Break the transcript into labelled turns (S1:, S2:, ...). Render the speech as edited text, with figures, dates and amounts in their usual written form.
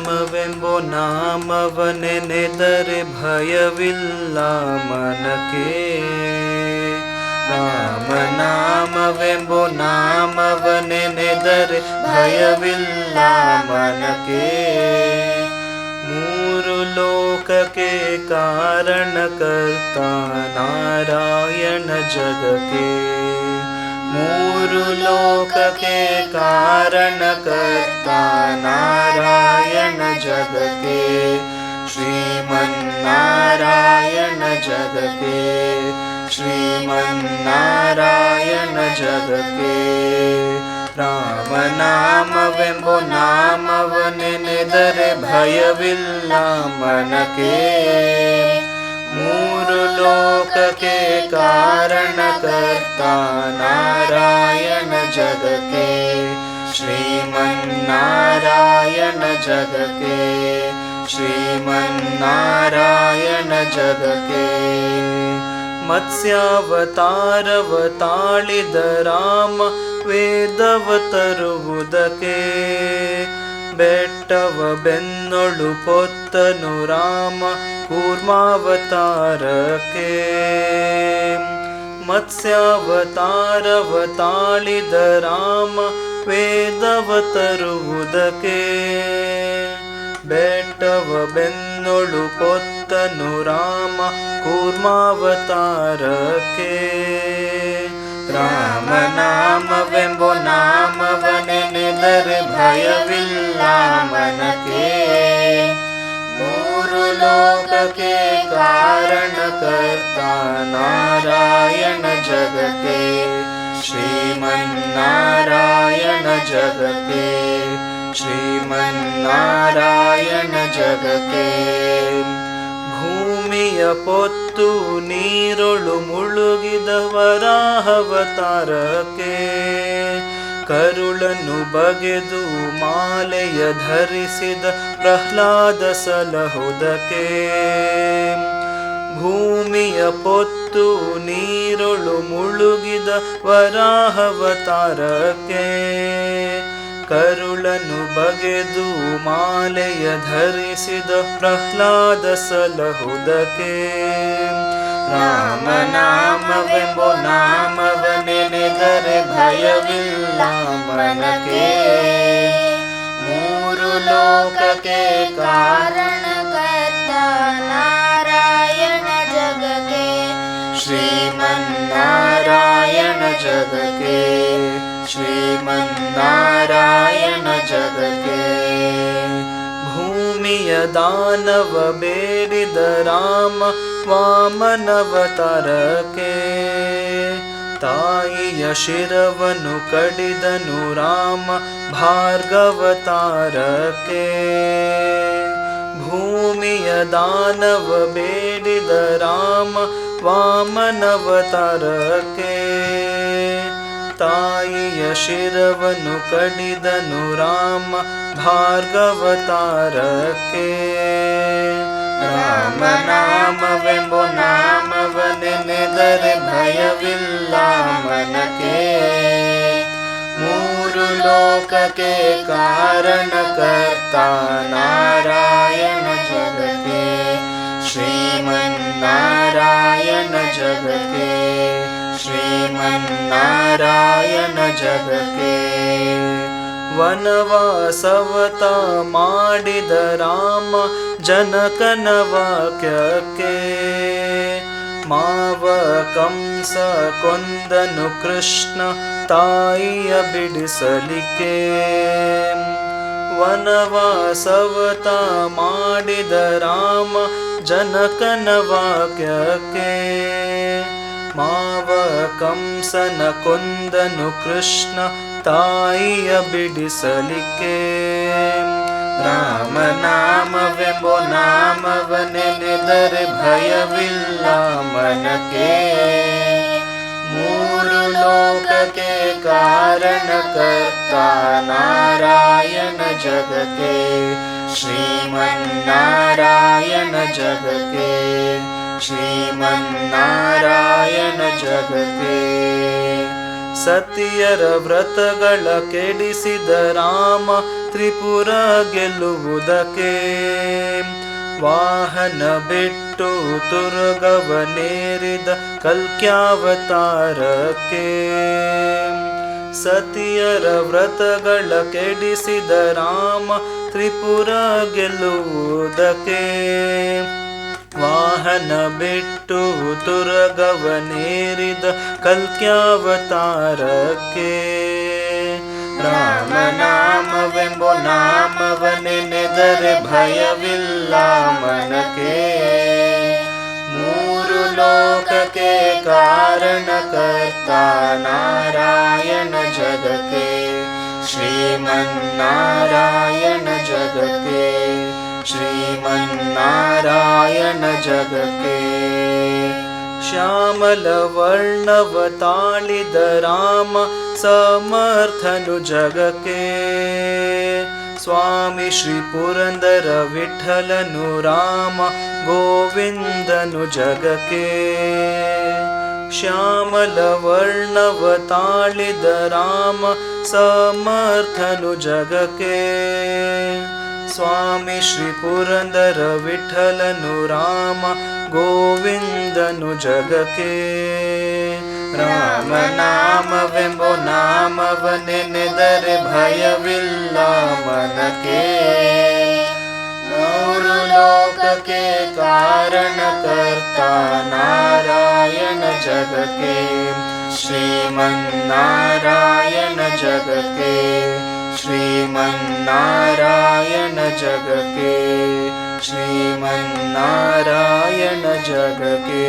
S1: ರಾಮನಾಮವೆಂಬೋ ನಾಮವನೆನೆದರೆ ಭಯವಿಲ್ಲ ಮನಕ್ಕೆ. ರಾಮನಾಮವೆಂಬೋ ನಾಮವನೆನೆದರೆ ಭಯವಿಲ್ಲ ಮನಕ್ಕೆ. ಮೂರು ಲೋಕಕ್ಕೆ ಕಾರಣಕರ್ತ ನಾರಾಯಣ ಜಗಕ್ಕೆ. ಮೂರು ಲೋಕಕ್ಕೆ ಕಾರಣಕರ್ತ ನಾರಾಯಣ ಜಗಕ್ಕೆ. ಶ್ರೀಮನ್ನಾರಾಯಣ ಜಗಕ್ಕೆ. ಶ್ರೀಮನ್ನಾರಾಯಣ ಜಗಕ್ಕೆ. ರಾಮನಾಮವೆಂಬೋ ನಾಮವನೆನೆದರೆ ಭಯವಿಲ್ಲ ಮನಕ್ಕೆ. ಮೂರು ಲೋಕಕ್ಕೆ ಕಾರಣಕರ್ತ ನಾರಾಯಣ ಜಗಕ್ಕೆ. ಶ್ರೀಮನ್ನಾರಾಯಣ ಜಗಕ್ಕೆ. ಶ್ರೀಮನ್ನಾರಾಯಣ ಜಗಕ್ಕೆ. ಮತ್ಸ್ಯಾವತಾರವ ತಾಳಿದ ರಾಮ ವೇದವ ತರುವುದಕ್ಕೆ. ಬೆಟ್ಟವ ಬೆನ್ನೊಳು ಪೊತ್ತನು ರಾಮ ಕೂರ್ಮಾವತಾರಕ್ಕೆ. ಮತ್ಸ್ಯಾವತಾರವ ತಾಳಿದ ರಾಮ ವೇದವ ತರುವುದಕ್ಕೆ. ಬೆಟ್ಟವ ಬೆನ್ನೊಳು ಪೊತ್ತನು ರಾಮ ಕೂರ್ಮಾವತಾರಕ್ಕೆ. ರಾಮನಾಮವೆಂಬೋ ನಾಮವನೆನೆದರೆ ಭಯವಿಲ್ಲ ಮನಕ್ಕೆ. ಮೂರು ಲೋಕಕ್ಕೆ ಕಾರಣಕರ್ತ ನಾರಾಯಣ ಜಗಕ್ಕೆ. ಶ್ರೀಮನ್ನಾರಾಯಣ ಜಗಕ್ಕೆ. ಶ್ರೀಮನ್ನಾರಾಯಣ ಜಗಕ್ಕೆ. ಭೂಮಿಯ ಪೊತ್ತು ನೀರೊಳು ಮುಳುಗಿದ ವರಾಹವತಾರಕ್ಕೆ. ಕರುಳನ್ನು ಬಗೆದು ಮಾಲೆಯ ಧರಿಸಿದ ಪ್ರಹ್ಲಾದ ಸಲಹುದಕ್ಕೆ. ಭೂಮಿಯ ಪೊತ್ತು ನೀರೊಳು ಮುಳುಗಿದ ವರಾಹವತಾರಕ್ಕೆ. ಕರುಳನ್ನು ಬಗೆದು ಮಾಲೆಯ ಧರಿಸಿದ ಪ್ರಹ್ಲಾದ ಸಲಹುದಕ್ಕೆ. ರಾಮನಾಮವೆಂಬೋ ನಾಮವನೆನೆದರೆ ಭಯವಿಲ್ಲ ಮನಕ್ಕೆ. ಮೂರು ಲೋಕಕ್ಕೆ ಕಾರಣಕರ್ತ ನಾರಾಯಣ ಜಗಕ್ಕೆ. ಶ್ರೀಮನ್ನಾರಾಯಣ ಜಗಕ್ಕೆ. ಶ್ರೀಮನ್ನಾರಾಯಣ ಜಗಕ್ಕೆ. ಭೂಮಿಯ ದಾನವ ಬೇಡಿದ ರಾಮ ವಾಮನವತಾರಕ್ಕೆ. ತಾಯಿಯ ಶಿರವನ್ನು ಕಡಿದನು ರಾಮ ಭಾರ್ಗವತಾರಕ್ಕೆ. ಭೂಮಿಯ ದಾನವ ಬೇಡಿದ ರಾಮ ವಾಮನವತಾರಕ್ಕೆ. ತಾಯಿಯ ಶಿರವನ್ನು ಕಡಿದನು ರಾಮ ಭಾರ್ಗವತಾರಕ್ಕೆ. ರಾಮನಾಮವೆಂಬೋ ನಾಮವನೆನೆದರೆ ಭಯವಿಲ್ಲ ಮನಕ್ಕೆ. ಮೂರು ಲೋಕಕ್ಕೆ ಕಾರಣಕರ್ತ ನಾರಾಯಣ ಜಗಕ್ಕೆ. ಶ್ರೀಮನ್ನಾರಾಯಣ ಜಗಕ್ಕೆ. ಶ್ರೀಮನ್ನಾರಾಯಣ ಜಗಕ್ಕೆ. ವನವಾಸವತ ಮಾಡಿದ ರಾಮ ಜನಕನ ವಾಕ್ಯಕ್ಕೆ. ಮಾವ ಕಂಸ ಕೊಂದನು ಕೃಷ್ಣ ತಾಯಿಯ ಬಿಡಿಸಲಿಕ್ಕೆ. ವನವಾಸವತ ಮಾಡಿದ ರಾಮ ಜನಕನ ವಾಕ್ಯಕ್ಕೆ. ಮಾವ ಕಂಸನ ಕೊಂದನು ಕೃಷ್ಣ ತಾಯಿಯ ಬಿಡಿಸಲಿಕ್ಕೆ. ರಾಮನಾಮವೆಂಬೋ ನಾಮವನೆನೆದರೆ ಭಯವಿಲ್ಲ ಮನಕ್ಕೆ. ಮೂರು ಲೋಕಕ್ಕೆ ಕಾರಣಕರ್ತ ನಾರಾಯಣ ಜಗಕ್ಕೆ. ಶ್ರೀಮನ್ನಾರಾಯಣ ಜಗಕ್ಕೆ. ಶ್ರೀಮನ್ನಾರಾಯಣ ಜಗಕ್ಕೆ. ಸತಿಯರ ವ್ರತಗಳ ಕೆಡಿಸಿದ ರಾಮ ತ್ರಿಪುರ ಗೆಲ್ಲುವುದಕ್ಕೆ ವಾಹನ ಬಿಟ್ಟು ತುರ್ಗವನೇರಿದ ಕಲ್ಕ್ಯಾವತಾರಕ್ಕೆ ಸತಿಯರ ವ್ರತಗಳ ಕೆಡಿಸಿದ ರಾಮ ತ್ರಿಪುರ ಗೆಲ್ಲುವುದಕ್ಕೆ ವಾಹನ ಬಿಟ್ಟು ತುರಗವನೇರಿದ ಕಲ್ಕ್ಯಾವತಾರಕ್ಕೆ ರಾಮನಾಮವೆಂಬೋ ನಾಮವನೆನೆದರೆ ಭಯವಿಲ್ಲ ಮನಕ್ಕೆ ಮೂರು ಲೋಕಕ್ಕೆ ಕಾರಣಕರ್ತ ನಾರಾಯಣ ಜಗಕ್ಕೆ ಶ್ರೀಮನ್ನಾರಾಯಣ ಜಗಕ್ಕೆ ಶ್ರೀಮನ್ನಾರಾಯಣ ಜಗಕ್ಕೆ ಶ್ಯಾಮಲ ವರ್ಣವ ತಾಳಿದ ರಾಮ ಸಮರ್ಥನು ಜಗಕ್ಕೆ ಸ್ವಾಮಿ ಶ್ರೀ ಪುರಂದರ ವಿಠಲನು ರಾಮ ಗೋವಿಂದನು ಜಗಕ್ಕೆ ಶ್ಯಾಮಲ ವರ್ಣವ ತಾಳಿದ ರಾಮ ಸಮರ್ಥನು ಜಗಕ್ಕೆ ಸ್ವಾಮಿ ಶ್ರೀ ಪುರಂದರ ವಿಠಲನು ರಾಮ ಗೋವಿಂದನು ಜಗಕ್ಕೆ ರಾಮನಾಮವೆಂಬೋ ನಾಮವನೆನೆದರೆ ಭಯವಿಲ್ಲ ಮನಕ್ಕೆ ಮೂರು ಲೋಕಕ್ಕೆ ಕಾರಣಕರ್ತ ನಾರಾಯಣ ಜಗಕ್ಕೆ ಶ್ರೀಮನ್ನಾರಾಯಣ ಜಗಕ್ಕೆ ಶ್ರೀಮನ್ನಾರಾಯಣ ಜಗಕ್ಕೆ ಶ್ರೀಮನ್ನಾರಾಯಣ ಜಗಕ್ಕೆ